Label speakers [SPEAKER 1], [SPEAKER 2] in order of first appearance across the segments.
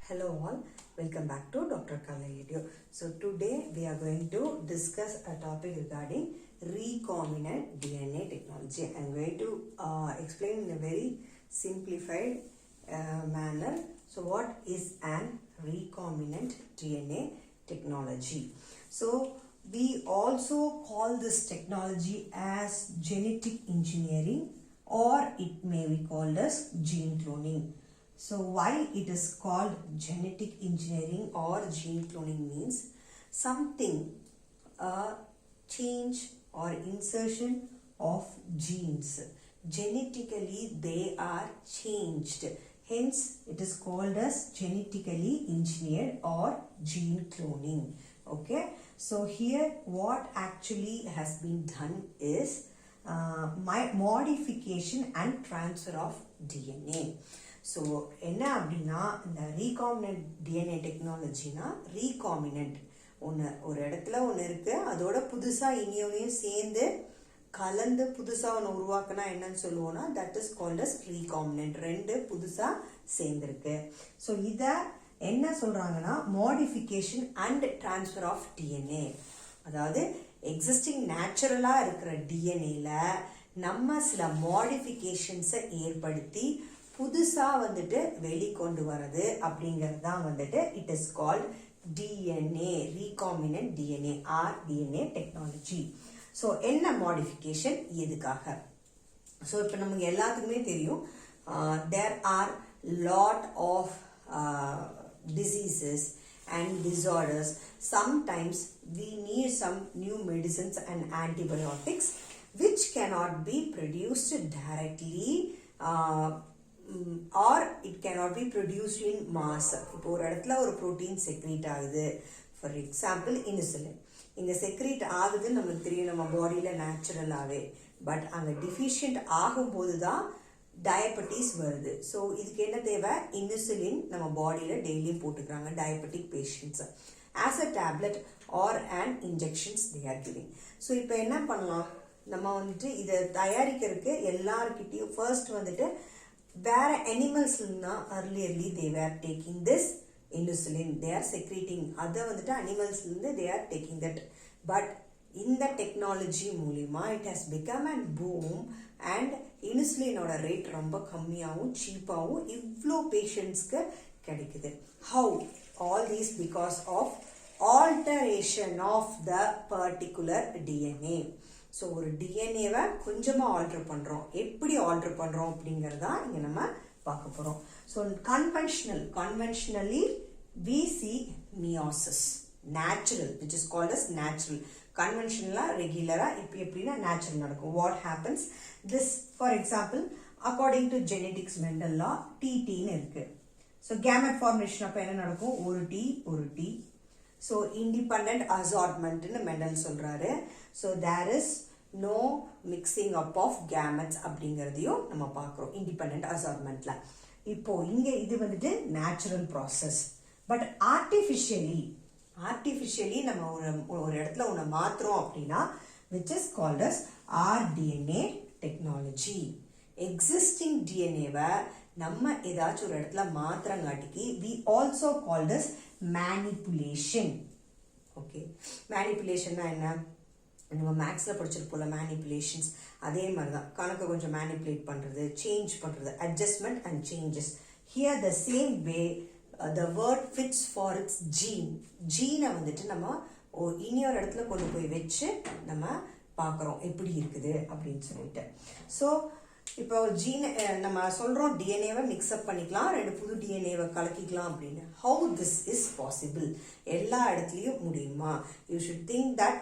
[SPEAKER 1] Hello all, welcome back to Dr. Kala video. So today we are going to discuss a topic regarding recombinant DNA technology. I am going to explain in a very simplified manner. So what is an recombinant DNA technology? So we also call this technology as genetic engineering, or it may be called as gene cloning. So why it is called genetic engineering or gene cloning means something, a change or insertion of genes. Genetically they are changed. Hence it is called as genetically engineered or gene cloning. Okay. So here what actually has been done is modification and transfer of DNA. So என்ன அப்படின்னா இந்த recombinant DNA டெக்னாலஜினா recombinant ஒரு இடத்துல ஒன்று இருக்கு, அதோட புதுசா இனியோனையும் சேர்ந்து கலந்து புதுசா ஒன்று உருவாக்குனா என்னன்னு சொல்லுவோம்னா that is called as recombinant. ரெண்டு புதுசா சேர்ந்திருக்கு. ஸோ இதை என்ன சொல்றாங்கன்னா modification and transfer of DNA. அதாவது எக்ஸிஸ்டிங் நேச்சுரலா இருக்கிற டிஎன்ஏல நம்ம சில மாடிஃபிகேஷன்ஸை ஏற்படுத்தி புதுசா வந்துட்டு வெளிக்கொண்டு வரது அப்படிங்கிறது தான் வந்துட்டு it is called DNA, recombinant DNA or DNA technology. So என்ன மாடிஃபிகேஷன் எதுக்காக? ஸோ இப்போ நமக்கு எல்லாத்துக்குமே தெரியும் there are lot of diseases and disorders. Sometimes we need some new medicines and antibiotics which cannot be produced directly or it cannot be produced in mass. இப்போ ஒரு இடத்துல ஒரு புரோட்டீன் செக்ரீட் ஆகுது, ஃபார் எக்ஸாம்பிள் இன்சுலின். இங்கே secrete ஆகுதுன்னு நமக்கு தெரியும் நம்ம பாடியில் நேச்சுரலாகவே. பட் அங்கே டிஃபிஷியன்ட் ஆகும்போது தான் டயபெட்டிஸ் வருது. ஸோ இதுக்கு என்ன தேவை? இன்சுலின் நம்ம பாடியில் டெய்லியும் போட்டுக்கிறாங்க diabetic patients as a tablet or and injections they are giving. So இப்போ என்ன பண்ணலாம்? நம்ம வந்துட்டு இதை தயாரிக்கிறதுக்கு எல்லாருக்கிட்டையும் ஃபர்ஸ்ட் வந்துட்டு வேற அனிமல்ஸ்னா earlierly they were taking this insulin, they are secreting. அதை வந்துட்டு அனிமல்ஸ்லேருந்து they are taking that. But இந்த டெக்னாலஜி மூலிமா it has become a boom and இன்சுலினோட ரேட் ரொம்ப கம்மியாகவும் சீப்பாகவும் இவ்வளோ பேஷண்ட்ஸ்க்கு கிடைக்குது. How? All these because of alteration of the particular DNA. So ஒரு டிஎன்ஏவை கொஞ்சமாக ஆல்டர் பண்ணுறோம். எப்படி ஆல்டர் பண்ணுறோம் அப்படிங்கிறதா இங்கே நம்ம பார்க்க போகிறோம். So conventionally we see meiosis natural, which is called as natural. கன்வென்ஷனலாக ரெகுலராக இப்போ எப்படின்னா நேச்சுரல் நடக்கும். What happens this, for example according to genetics Mendel law டிடின்னு இருக்கு. ஸோ கேமெட் ஃபார்மேஷன் அப்போ என்ன நடக்கும்? ஒரு டி. ஸோ இண்டிபெண்ட் அசார்ட்மெண்ட்னு மெண்டல் சொல்றாரு. So there is no mixing up of gametes அப்படிங்கிறதையும் நம்ம பார்க்குறோம் இண்டிபெண்ட் அசார்ட்மெண்ட்ல. இப்போ இங்கே இது வந்துட்டு நேச்சுரல் ப்ராசஸ். பட் ஆர்டிஃபிஷியலி நம்ம ஒரு இடத்துல ஒன்று மாத்துறோம் அப்படின்னா which is called as rDNA technology. Existing டிஎன்ஏவை நம்ம ஏதாச்சும் ஒரு இடத்துல மாத்திரங்காட்டிக்கு we also called as manipulation. Okay, மேனிப்புலேஷன்னா என்ன? நம்ம மேக்ஸில் படிச்சிருப்போம்ல மேனிப்புலேஷன்ஸ், அதே மாதிரி தான். கணக்கை கொஞ்சம் மேனிப்புலேட் பண்ணுறது, சேஞ்ச் பண்ணுறது, adjustment and changes. Here the same way the word fits for its gene. ஜீனை வந்துட்டு நம்ம இனியொரு இடத்துல கொண்டு போய் வச்சு நம்ம பார்க்குறோம் எப்படி இருக்குது அப்படின்னு சொல்லிட்டு. ஸோ இப்போ ஜீனை நம்ம சொல்கிறோம் டிஎன்ஏவை மிக்ஸ்அப் பண்ணிக்கலாம், ரெண்டு புது டிஎன்ஏவை கலக்கிக்கலாம் அப்படின்னு. How this is possible? எல்லா இடத்துலையும் முடியுமா? You should think that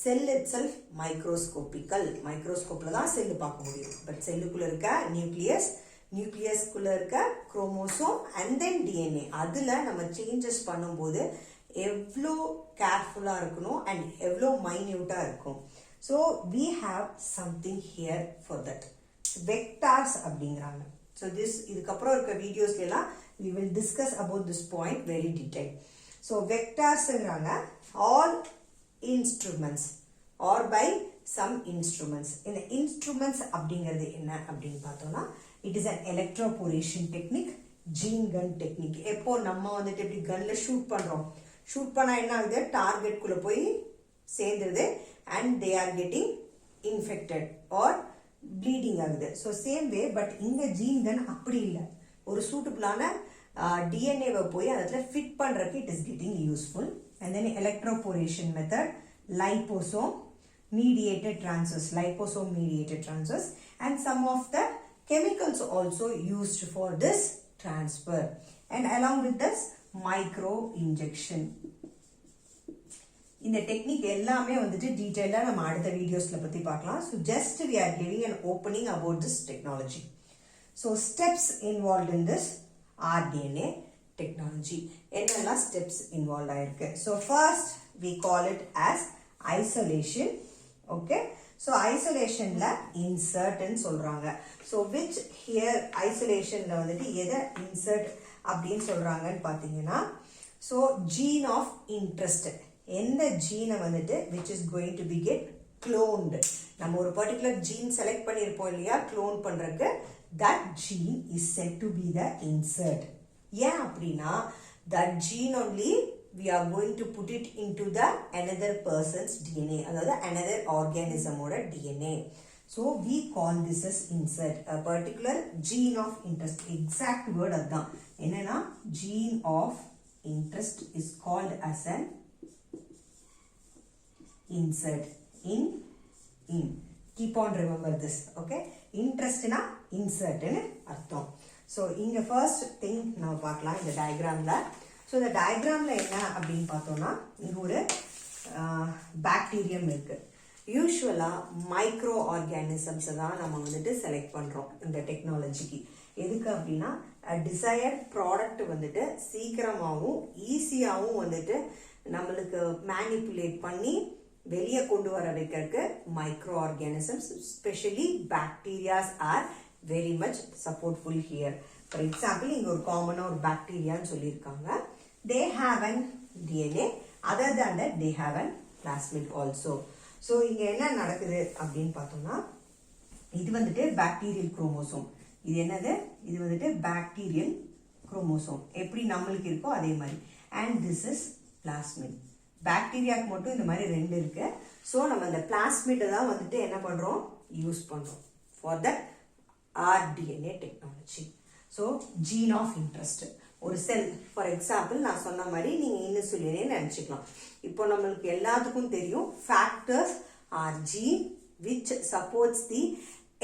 [SPEAKER 1] cell itself microscopical. மைக்ரோஸ்கோப்பில் தான் செல்லு பார்க்க முடியும். பட் செல்லுக்குள்ளே இருக்க நியூக்ளியஸ்குள்ளே இருக்க குரோமோசோம் அண்ட் தென் டிஎன்ஏ, அதில் நம்ம சேஞ்சஸ் பண்ணும்போது எவ்வளோ கேர்ஃபுல்லாக இருக்கணும் அண்ட் எவ்வளோ மைன்யூட்டாக இருக்கும். So we have something here for that. Vectors அப்படிங்கிறாங்க. ஸோ இதுக்கப்புறம் இருக்க வீடியோஸ்ல எல்லாம் we will discuss about this point very detailed. So வெக்டார்ஸ்ங்கிறாங்க all instruments or by some instruments. இந்த instruments அப்படிங்கிறது என்ன அப்படின்னு பார்த்தோம்னா it is an electroporation technique gene gun technique. எப்போ நம்ம வந்துட்டு இப்படி கன்ல ஷூட் பண்றோம், ஷூட் பண்ணா என்ன ஆகுது, டார்கெட் குள்ள போய் சேர்ந்துருது and they are getting infected or bleeding ஆகுது. ஸோ சேம் வே பட் இங்க ஜீன் கன் அப்படி இல்லை, ஒரு சூட்டபிளான டிஎன்ஏவை போய் அதில் ஃபிட் பண்ணுறதுக்கு it is getting useful. And then electroporation method, liposome mediated transfers, liposome mediated transfers, and some of the chemicals also used for this transfer, and along with this micro injection. இந்த டெக்னிக் எல்லாமே வந்துட்டு டீடைலா நம்ம அடுத்த வீடியோஸ்ல பத்தி பார்க்கலாம். So just we are giving an opening about this technology. So steps involved in this rDNA technology. என்னெல்லாம் steps involved ஆயிருக்கு. So first we call it as isolation. Okay, so isolation la insert ன்னு சொல்றாங்க. So which here isolation ல வந்துட்டு எதை insert அப்படின்னு சொல்றாங்கன்னு பாத்தீங்கன்னா, so gene of interest, எந்த ஜீனை வந்துட்டு which is going to be get cloned, நம்ம ஒரு particular gene select பண்ணிருப்போம் இல்லையா clone பண்றதுக்கு, that gene is said to be the insert. ஏன் அப்படின்னா that gene only we are going to put it into the another person's DNA, அதாவது another organism ஓட DNA. So we call this as insert, a particular gene of interest. Exact word அதான் என்னன்னா gene of interest is called as an insert. In keep on remember this. Okay, interest na insert னு அர்த்தம். So இங்க first thing நம்ம பார்க்கலாம் இந்த டயக்ராம்ல. So இந்த டயக்ராமில் என்ன அப்படின்னு பார்த்தோம்னா, இங்கே ஒரு பாக்டீரியம் இருக்கு. யூஸ்வலாக மைக்ரோ ஆர்கானிசம்ஸை தான் நம்ம வந்துட்டு செலக்ட் பண்ணுறோம் இந்த டெக்னாலஜிக்கு. எதுக்கு அப்படின்னா டிசையர்ட் ப்ராடக்ட் வந்துட்டு சீக்கிரமாகவும் ஈஸியாகவும் வந்துட்டு நம்மளுக்கு மேனிப்புலேட் பண்ணி வெளியே கொண்டு வர வைக்கிறதுக்கு microorganisms, especially bacterias are very much supportful here. For example இங்கே ஒரு காமனாக ஒரு பாக்டீரியான்னு சொல்லியிருக்காங்க. They have an DNA, other than that they have an plasmid also. So இங்க என்ன நடக்குது அப்படின்னு பார்த்தோம்னா, இது வந்துட்டு பாக்டீரியல் குரோமோசோம். இது என்னது, இது வந்துட்டு பாக்டீரியல் குரோமோசோம் எப்படி நம்மளுக்கு இருக்கோ அதே மாதிரி. And this is plasmid. பாக்டீரியாவுக்கு மட்டும் இந்த மாதிரி ரெண்டு இருக்கு. ஸோ நம்ம இந்த பிளாஸ்மிட்டை தான் வந்துட்டு என்ன பண்றோம், யூஸ் பண்றோம் for the rDNA technology. So gene of interest, ஒரு செல் ஃபார் எக்ஸாம்பிள் நான் சொன்ன மாதிரி நீங்கள் இன்சுலினே நினச்சிக்கலாம். இப்போ நம்மளுக்கு எல்லாத்துக்கும் தெரியும் factors are gene which supports the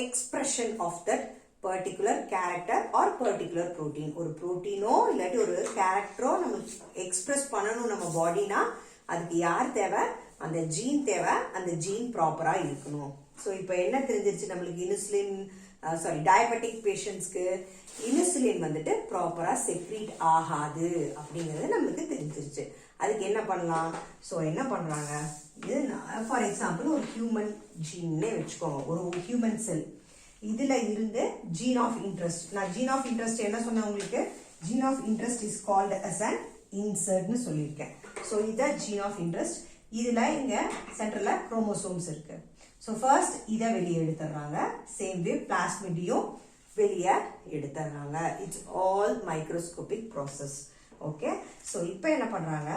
[SPEAKER 1] expression of that particular character or particular protein. ஒரு ப்ரோட்டீனோ இல்லாட்டி ஒரு கேரக்டரோ நம்ம எக்ஸ்பிரஸ் பண்ணணும் நம்ம பாடினா அதுக்கு யார் தேவை, அந்த ஜீன் தேவை. அந்த ஜீன் ப்ராப்பராக இருக்கணும். ஸோ இப்போ என்ன தெரிஞ்சிருச்சு நம்மளுக்கு, இன்சுலின் டயபெட்டிக் பேஷண்ட்ஸ்க்கு இன்சுலின் வந்துட்டு ப்ராப்பரா செக்ரீட் ஆகாது அப்படிங்கிறது நம்மளுக்கு தெரிஞ்சிருச்சு. அதுக்கு என்ன பண்ணலாம், ஸோ என்ன பண்றாங்க, இது ஃபார் எக்ஸாம்பிள் ஒரு ஹியூமன் ஜீன்னே வச்சுக்கோங்க, ஒரு ஹியூமன் செல். இதுல இருந்து ஜீன் ஆஃப் இன்ட்ரெஸ்ட், நான் ஜீன் ஆஃப் இன்ட்ரெஸ்ட் என்ன சொன்னேன் உங்களுக்கு, gene of interest is called as an இன்சர்ட்னு சொல்லியிருக்கேன். ஸோ இதுதான் ஜீன் ஆஃப் இன்ட்ரெஸ்ட். இதுல இங்க சென்டர்ல குரோமோசோம்ஸ் இருக்கு. ஸோ ஃபர்ஸ்ட் இதை வெளியே எடுத்துடுறாங்க. சேம் வே பிளாஸ்மிடியும் வெளியே எடுத்துடுறாங்க. It's all microscopic process. Okay, so இப்போ என்ன பண்றாங்க,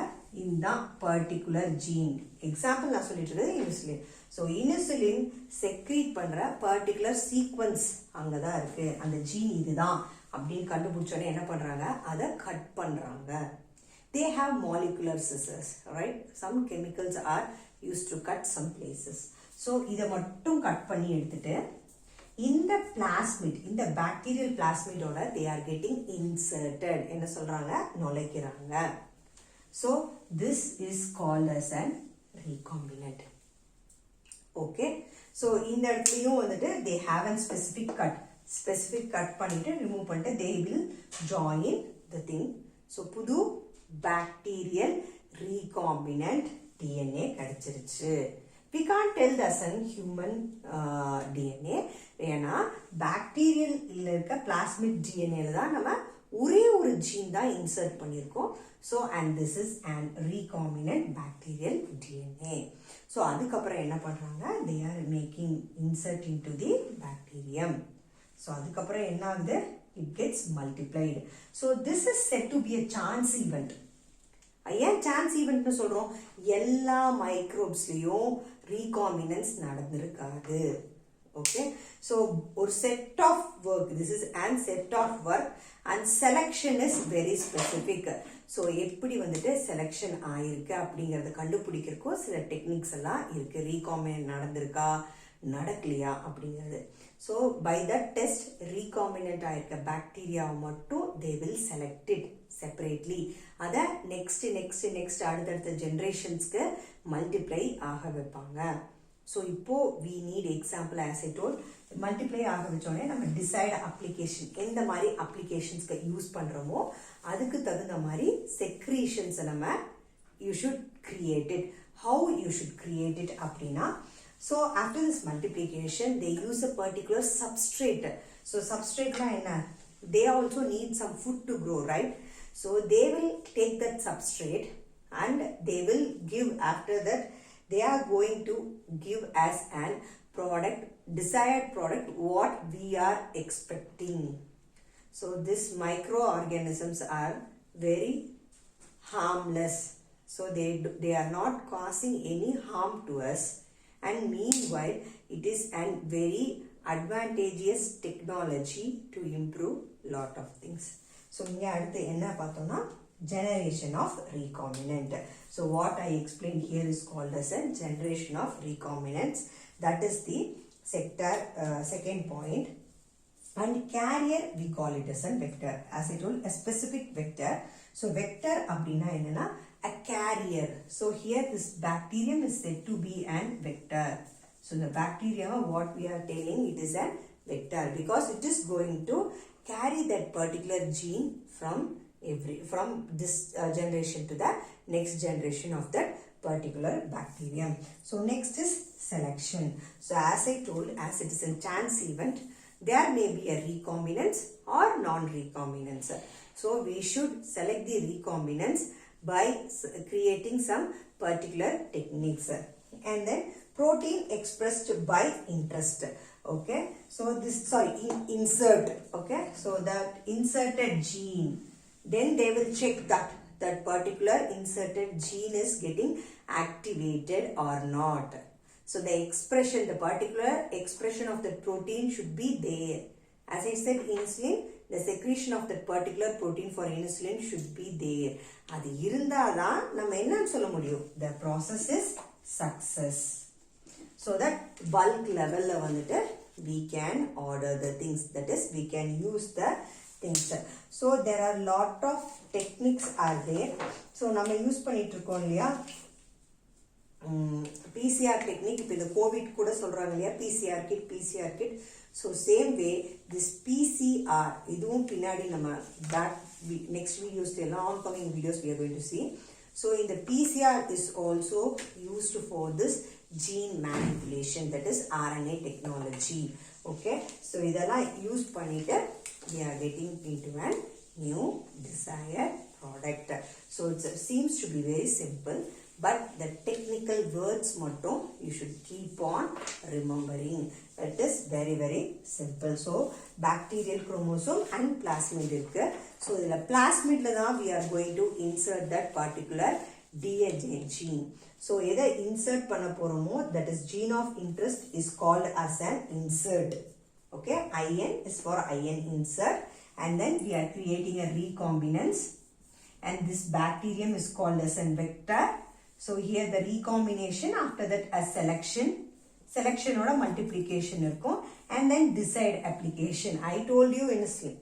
[SPEAKER 1] இந்த பர்டிகுலர் ஜீன் எக்ஸாம்பிள் நான் சொல்லிட்டு இருக்கிறது இன்சுலின். ஸோ இன்சுலின் செக்ரீட் பண்ற பர்டிகுலர் சீக்வன்ஸ் அங்கதான் இருக்கு, அந்த ஜீன் இதுதான் அப்படின்னு கண்டுபிடிச்சோன்னே என்ன பண்றாங்க, அதை கட் பண்றாங்க. They have molecular scissors, right? Some chemicals are used to cut some places. So இதை மட்டும் கட் பண்ணி எடுத்துட்டு இந்த பிளாஸ்மிட், இந்த bacterial பிளாஸ்மிடோட they are getting inserted, என்ன சொல்றாங்க, நுழைக்கிறாங்க. So this is called as an recombinant. Okay, so இந்த இடத்துலயும் வந்துட்டு they have a specific cut பண்ணிட்டு remove பண்ணிட்டு they will join the thing. So புது bacterial recombinant DNA கிடைச்சிருச்சு. We can't tell this as human DNA. ஏன்னா bacterial இருக்க plasmid டிஎன்ஏல தான் நம்ம ஒரே ஒரு ஜீன் தான் இன்சர்ட் பண்ணியிருக்கோம். So and this is and recombinant bacterial DNA. So அதுக்கப்புறம் என்ன பண்றாங்க, they are making insert in to the bacterium. So அதுக்கப்புறம் என்ன ஆகுது, it gets multiplied. So this is said to be a chance event. ஏன் chance ஈவெண்ட்னு சொல்றோம்? எல்லா மைக்ரோப்ஸ்லயும் ரீகாம்பினன்ஸ் நடந்திருக்காது. Okay, so ஒரு set of work, this is an set of work and selection is very specific. So எப்படி வந்துட்டு selection ஆயிருக்கு அப்படிங்கறத கண்டுபிடிக்கிறதுக்கு சில டெக்னிக்ஸ் எல்லாம் இருக்கு. ரீகாம்பினன்ட் நடந்திருக்கா நடக்கலையா அப்படிங்கிறது. So by that test recombinant ஆயிருக்க பாக்டீரியா மட்டும் they will select it separately. அத next அடுத்தடுத்த ஜெனரேஷன்ஸ்க்கு மல்டிப்ளை ஆக வைப்பாங்க. So இப்போ we need example as I told. Multiply ஆக வச்சோடனே நம்ம டிசைட் அப்ளிகேஷன் எந்த மாதிரி அப்ளிகேஷன்ஸ்க்கு யூஸ் பண்றோமோ அதுக்கு தகுந்த மாதிரி செக்ரீஷன்ஸ் நம்ம you should create it. How you should create it அப்படின்னா, so after this multiplication they use a particular substrate. So substrate na enna, they also need some food to grow, right? So they will take that substrate and they will give, after that they are going to give as an product, desired product what we are expecting. So these microorganisms are very harmless. So they are not causing any harm to us, and meanwhile it is a very advantageous technology to improve lot of things. So இங்க அடுத்து என்ன பார்த்தோம்னா generation of recombinant. So what I explained here is called as a generation of recombinants. That is the second point. And carrier we call it as a vector. As I told, a specific vector. So vector அப்படினா என்னன்னா a carrier. So here this bacterium is said to be an vector. So the bacteria, what we are telling, it is a vector because it is going to carry that particular gene from this generation to the next generation of that particular bacterium. So next is selection. So as I told, as it is a chance event, there may be a recombinants or non-recombinants. So we should select the recombinants by creating some particular techniques. And then protein expressed by interest. Okay, so this insert. Okay, so that inserted gene, then they will check that particular inserted gene is getting activated or not. So the expression, the particular expression of the protein should be there. As I said, insulin, the secretion of that particular protein for insulin should be there. அது இருந்தாதான் நம்ம என்னன்னு சொல்ல முடியும், the process is success. So that bulk level வந்துட்டு we can order the things, that is we can use the things. So there are lot of techniques are there. So நம்ம use பண்ணிட்டு இருக்கோம் இல்லையா PCR technique. இப்போ இந்த Covid கூட சொல்றாங்க இல்லையா PCR kit. So same way this PCR, இதுவும் பின்னாடி நம்ம next videos எல்லாம் oncoming videos we are going to see. So in the PCR is also used for this gene manipulation, that is RNA technology. Okay, so இதெல்லாம் use பண்ணிட்டு we are getting into a new desired product. So it seems to be very simple, but the technical words மட்டும் you should keep on remembering. It is very very simple. So bacterial chromosome and plasmid இருக்கு. So இதுல plasmidல தான் we are going to insert that particular DNA gene. So எதை insert பண்ண போறோமோ, that is gene of interest is called as an insert. Okay, IN is for IN insert, and then we are creating a recombinance, and this bacterium is called as a vector. So here the recombination, after that a selection or a multiplication இருக்கும், and then desired application. I told you initially,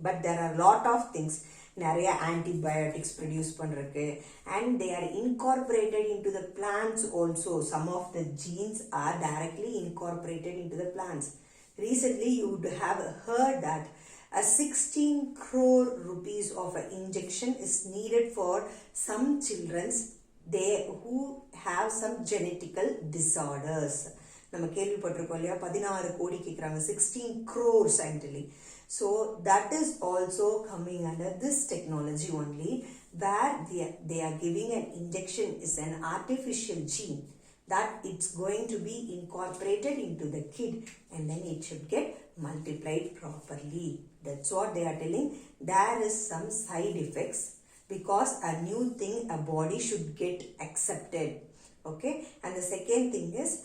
[SPEAKER 1] but there are lot of things. நிறைய antibiotics produce பண்றதுக்கு, and they are incorporated into the plants also. Some of the genes are directly incorporated into the plants. Recently you would have heard that a 16 crore rupees of an injection is needed for some children who have some genetical disorders. நம்ம கேள்விப்பட்டிருக்கோம் இல்லையா, 16 கோடி கேக்குறாங்க, 16 crores actually. So that is also coming under this technology only, where they are giving an injection is an artificial gene that it's going to be incorporated into the kid, and then it should get multiplied properly. That's what they are telling. There is some side effects because a new thing a body should get accepted. Okay, and the second thing is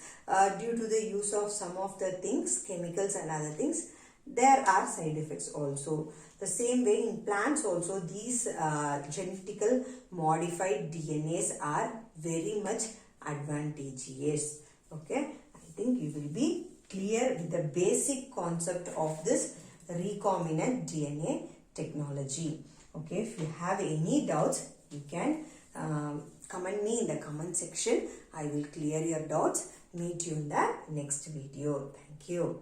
[SPEAKER 1] due to the use of some of the things, chemicals and other things, there are side effects also. The same way in plants also, these genetical modified DNAs are very much advantageous. Okay, I think you will be clear with the basic concept of this recombinant DNA technology. Okay, if you have any doubts, you can comment me in the comment section. I will clear your doubts. Meet you in the next video. Thank you.